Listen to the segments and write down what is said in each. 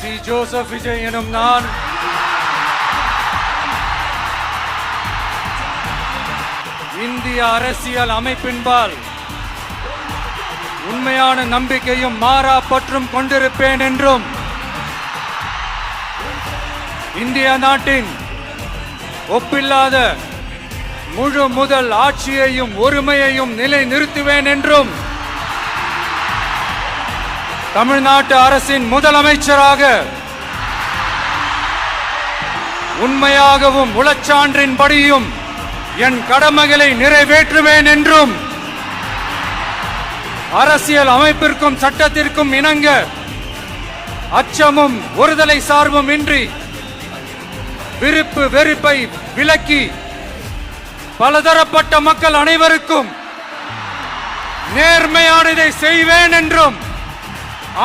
C Joseph Vijay எனும் நான் இந்திய அரசியல் அமைப்பின்பால் உண்மையான நம்பிக்கையும் மாறா பற்றும் கொண்டிருப்பேன் என்றும் இந்திய நாட்டின் ஒப்பில்லாத முழு முதல் ஆட்சியையும் ஒருமையையும் நிலை நிறுத்துவேன் என்றும் தமிழ்நாட்டு அரசின் முதலமைச்சராக உண்மையாகவும் உளச்சான்றின்படியும் என் கடமைகளை நிறைவேற்றுவேன் என்றும் அரசியல் அமைப்பிற்கும் சட்டத்திற்கும் இணங்க அச்சமும் ஒருதலை சார்பும் இன்றி விருப்பு வெறுப்பை விலக்கி பலதரப்பட்ட மக்கள் அனைவருக்கும் நேர்மையானதை செய்வேன் என்றும்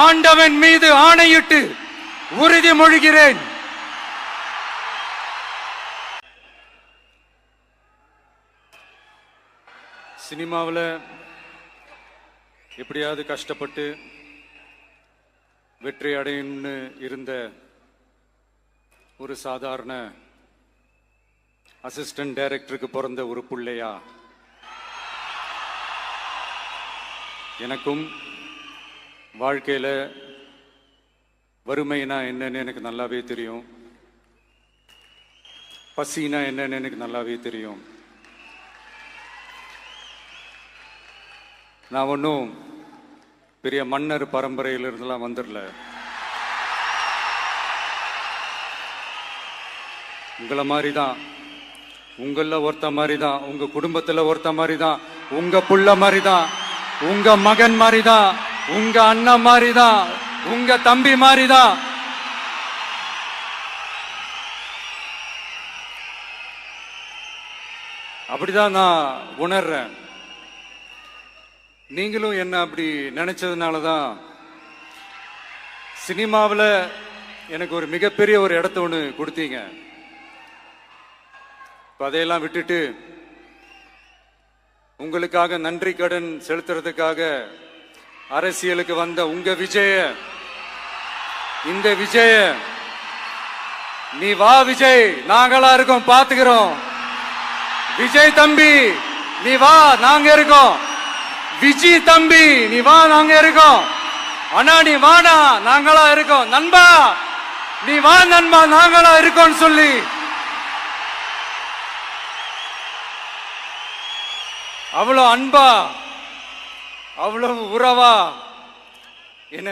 ஆண்டவன் மீது ஆணையிட்டு உறுதிமொழிகிறேன். சினிமாவில் எப்படியாவது கஷ்டப்பட்டு வெற்றி அடையணும்னு இருந்த ஒரு சாதாரண அசிஸ்டன்ட் டைரக்டருக்கு பிறந்த ஒரு பிள்ளையா எனக்கும் வாழ்க்கையில வறுமைனா என்னன்னு எனக்கு நல்லாவே தெரியும், பசினா என்னன்னு எனக்கு நல்லாவே தெரியும். நான் ஒன்றும் பெரிய மன்னர் பரம்பரையிலிருந்துலாம் வந்துடல. உங்களை மாதிரி தான், உங்களில் ஒருத்த மாதிரி தான், உங்க குடும்பத்தில் ஒருத்த மாதிரி தான், உங்க புள்ள மாதிரி தான், உங்க மகன் மாதிரி தான், உங்க அண்ணன் மாதிரி தான், உங்க தம்பி மாதிரி தான். அப்படிதான் நான் உணர்றேன். நீங்களும் என்ன அப்படி நினைச்சதுனால தான் சினிமாவில் எனக்கு ஒரு மிகப்பெரிய ஒரு இடத்த ஒன்று கொடுத்தீங்க. அதையெல்லாம் விட்டுட்டு உங்களுக்காக நன்றி கடன் செலுத்துறதுக்காக அரசியலுக்கு வந்த உங்க விஜய, இந்த விஜய, நீ வா விஜய், நாங்களா இருக்கோம், பாத்துக்கிறோம். விஜய் தம்பி நீ வா, நாங்க இருக்கோம். விஜி தம்பி நீ வா, நாங்க இருக்கோம். அண்ணா நீ வாடா, நாங்களா இருக்கோம். நண்பா நீ வா நண்பா, நாங்களா இருக்கோம் சொல்லி அவ்வளவு அன்பா, அவ்வளவு உறவா என்ன